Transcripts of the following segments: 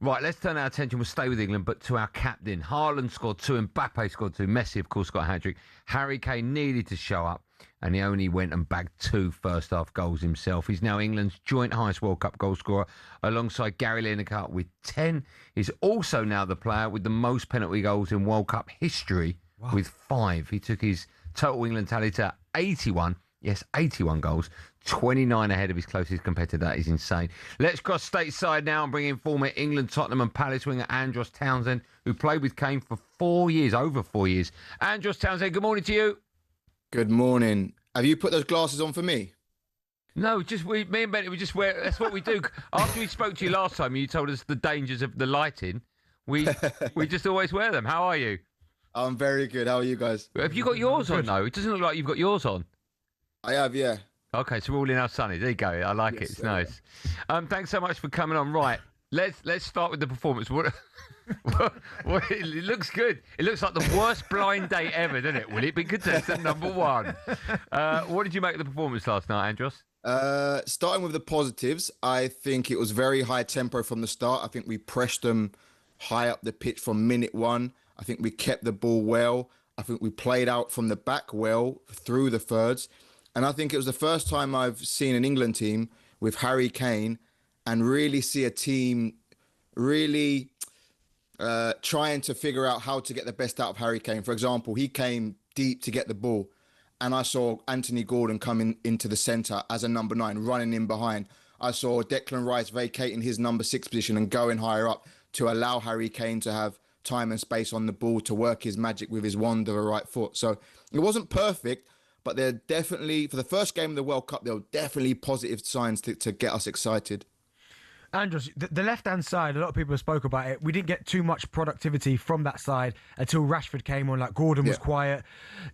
Right, let's turn our attention. We'll stay with England, but to our captain. Haaland scored 2, Mbappe scored 2, Messi, of course, got a hat-trick. Harry Kane needed to show up, and he only went and bagged 2 first-half goals himself. He's now England's joint highest World Cup goal scorer, alongside Gary Lineker with 10. He's also now the player with the most penalty goals in World Cup history with 5. He took his total England tally to 81. Yes, 81 goals, 29 ahead of his closest competitor. That is insane. Let's cross stateside now and bring in former England, Tottenham and Palace winger Andros Townsend, who played with Kane for 4 years, over 4 years. Andros Townsend, good morning to you. Good morning. Have you put those glasses on for me? No, me and Benny, we just wear, that's what we do. After we spoke to you last time, you told us the dangers of the lighting. We just always wear them. How are you? I'm very good. How are you guys? Have you got yours on, though? It doesn't look like you've got yours on. I have, yeah. Okay, so we're all in our sunny. There you go. I like it. It's nice. Thanks so much for coming on. Right, let's start with the performance. What it looks good. It looks like the worst blind date ever, doesn't it? Will it be contestant number 1? What did you make of the performance last night, Andros? Starting with the positives, I think it was very high tempo from the start. I think we pressed them high up the pitch from minute 1. I think we kept the ball well. I think we played out from the back well through the thirds. And I think it was the first time I've seen an England team with Harry Kane and really see a team really trying to figure out how to get the best out of Harry Kane. For example, he came deep to get the ball, and I saw Anthony Gordon coming into the centre as a number 9, running in behind. I saw Declan Rice vacating his number 6 position and going higher up to allow Harry Kane to have time and space on the ball to work his magic with his wand of a right foot. So it wasn't perfect, but they're definitely, for the first game of the World Cup, there were definitely positive signs to get us excited. Andros, the left-hand side, a lot of people have spoke about it. We didn't get too much productivity from that side until Rashford came on. Like, Gordon was quiet.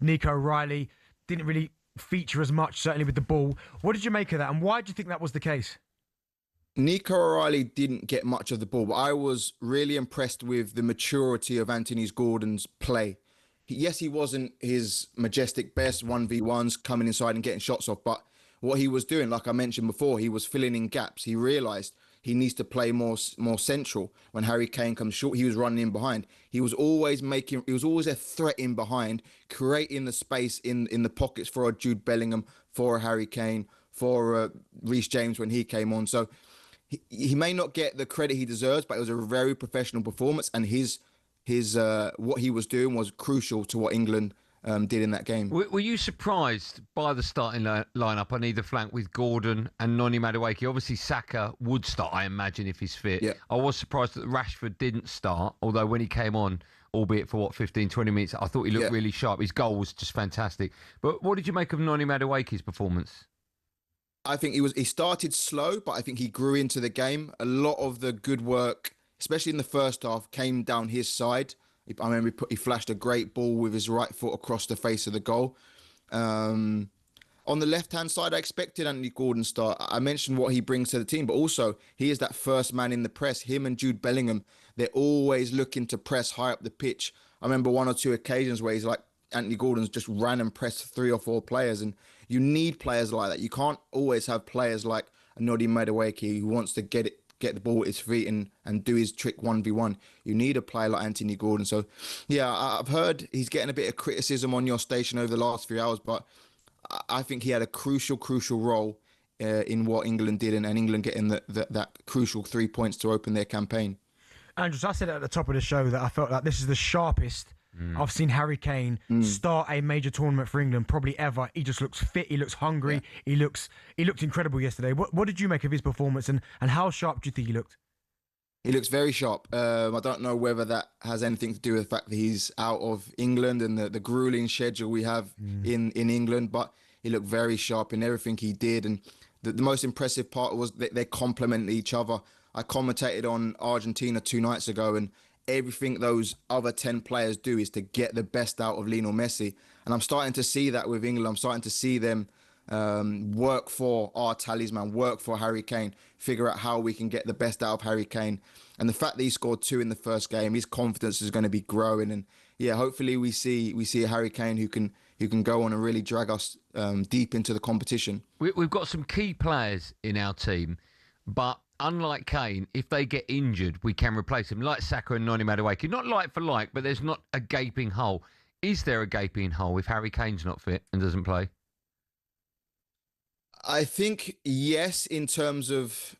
Nico O'Reilly didn't really feature as much, certainly with the ball. What did you make of that, and why do you think that was the case? Nico O'Reilly didn't get much of the ball, but I was really impressed with the maturity of Anthony Gordon's play. Yes, he wasn't his majestic best 1v1s coming inside and getting shots off, but what he was doing, like I mentioned before, he was filling in gaps. He realised he needs to play more central. When Harry Kane comes short, he was running in behind. He was always a threat in behind, creating the space in the pockets for a Jude Bellingham, for a Harry Kane, for Reece James when he came on. So he may not get the credit he deserves, but it was a very professional performance, and his what he was doing was crucial to what England did in that game. Were you surprised by the starting lineup on either flank with Gordon and Noni Madueke? Obviously, Saka would start, I imagine, if he's fit. Yeah. I was surprised that Rashford didn't start, although when he came on, albeit for 15, 20 minutes, I thought he looked really sharp. His goal was just fantastic. But what did you make of Noni Madueke's performance? I think he started slow, but I think he grew into the game. A lot of the good work, especially in the first half, came down his side. I remember he flashed a great ball with his right foot across the face of the goal. On the left-hand side, I expected Anthony Gordon to start. I mentioned what he brings to the team, but also he is that first man in the press. Him and Jude Bellingham, they're always looking to press high up the pitch. I remember 1 or 2 occasions where he's like, Anthony Gordon's just ran and pressed 3 or 4 players, and you need players like that. You can't always have players like Noni Madueke who wants to get the ball at his feet and do his trick 1v1. You need a player like Anthony Gordon. So, yeah, I've heard he's getting a bit of criticism on your station over the last few hours, but I think he had a crucial role in what England did, and England getting that crucial 3 points to open their campaign. Andros, I said at the top of the show that I felt like this is the sharpest I've seen Harry Kane start a major tournament for England probably ever. He just looks fit. He looks hungry. Yeah. He looked incredible yesterday. What did you make of his performance, and how sharp do you think he looked? He looks very sharp. I don't know whether that has anything to do with the fact that he's out of England and the grueling schedule we have in England, but he looked very sharp in everything he did. And the most impressive part was that they complement each other. I commentated on Argentina 2 nights ago, and everything those other 10 players do is to get the best out of Lionel Messi. And I'm starting to see that with England. I'm starting to see them work for our talisman, work for Harry Kane, figure out how we can get the best out of Harry Kane. And the fact that he scored 2 in the first game, his confidence is going to be growing. And yeah, hopefully we see a Harry Kane who can go on and really drag us deep into the competition. We've got some key players in our team, but unlike Kane, if they get injured, we can replace him, like Saka and Noni Madueke. Not like for like, but there's not a gaping hole. Is there a gaping hole if Harry Kane's not fit and doesn't play? I think yes, in terms of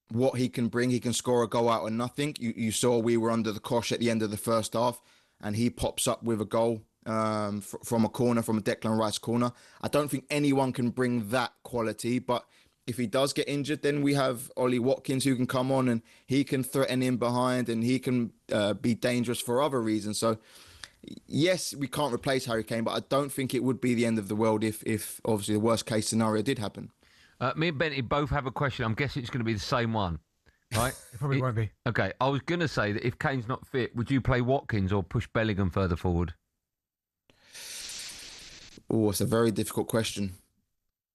what he can bring. He can score a goal out of nothing. You saw we were under the cosh at the end of the first half, and he pops up with a goal from a corner, from a Declan Rice corner. I don't think anyone can bring that quality, but if he does get injured, then we have Ollie Watkins who can come on and he can threaten in behind and he can be dangerous for other reasons. So yes, we can't replace Harry Kane, but I don't think it would be the end of the world if obviously the worst case scenario did happen. Me and Benty both have a question. I'm guessing it's going to be the same one, right? It probably won't be. Okay, I was going to say that if Kane's not fit, would you play Watkins or push Bellingham further forward? Oh, it's a very difficult question.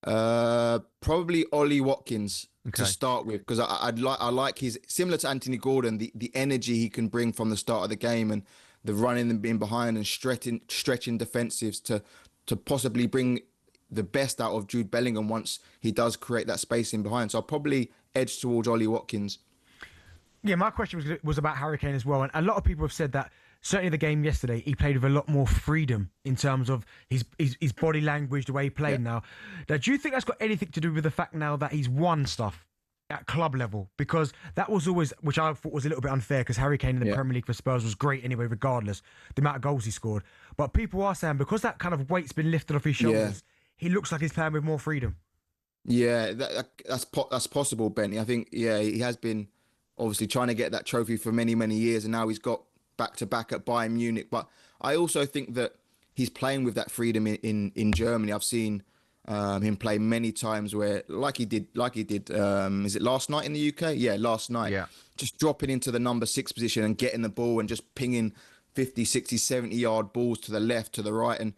Probably Ollie Watkins to start with, because I like his, similar to Anthony Gordon, the energy he can bring from the start of the game and the running and being behind and stretching defensives to possibly bring the best out of Jude Bellingham once he does create that space in behind. So I'll probably edge towards Ollie Watkins. Yeah, my question was about Harry Kane as well. And a lot of people have said that certainly the game yesterday, he played with a lot more freedom in terms of his body language, the way he played now. Now, do you think that's got anything to do with the fact now that he's won stuff at club level? Because that was always, which I thought was a little bit unfair, because Harry Kane in the Premier League for Spurs was great anyway, regardless the amount of goals he scored. But people are saying because that kind of weight's been lifted off his shoulders, he looks like he's playing with more freedom. Yeah, that's possible, Benny. I think, he has been obviously trying to get that trophy for many, many years, and now he's got back-to-back at Bayern Munich. But I also think that he's playing with that freedom in Germany. I've seen him play many times where, like he did, is it last night in the UK? Yeah, last night. Yeah. Just dropping into the number 6 position and getting the ball and just pinging 50, 60, 70-yard balls to the left, to the right. And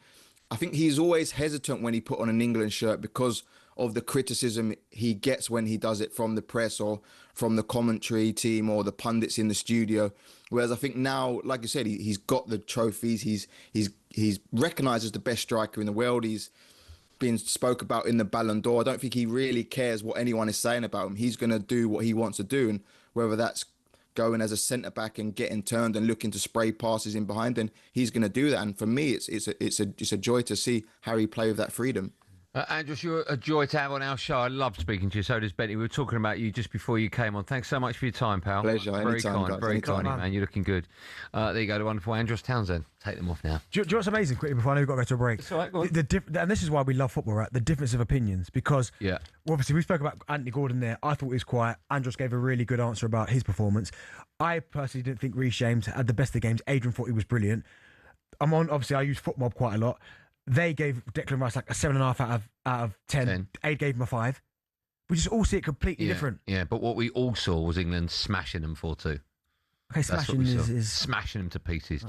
I think he's always hesitant when he put on an England shirt because of the criticism he gets when he does it from the press or from the commentary team or the pundits in the studio. Whereas I think now, like you said, he's got the trophies. He's recognised as the best striker in the world. He's been spoke about in the Ballon d'Or. I don't think he really cares what anyone is saying about him. He's going to do what he wants to do, and whether that's going as a centre-back and getting turned and looking to spray passes in behind, then he's going to do that. And for me, it's a joy to see Harry play with that freedom. Andros, you're a joy to have on our show. I love speaking to you. So does Benty. We were talking about you just before you came on. Thanks so much for your time, pal. Pleasure. Very kind, very kind, man. You're looking good. There you go, the wonderful Andros Townsend. Take them off now. Do you know what's amazing, quickly, before I know we've got to go to a break? It's all right, go on. And this is why we love football, right? The difference of opinions. Because obviously we spoke about Anthony Gordon there. I thought he was quiet. Andros gave a really good answer about his performance. I personally didn't think Reece James had the best of the games. Adrian thought he was brilliant. Obviously I use FootMob quite a lot. They gave Declan Rice like a 7.5 out of 10. Aid gave him a 5. We just all see it completely different. Yeah, but what we all saw was England smashing them 4-2. Okay, smashing is smashing them to pieces.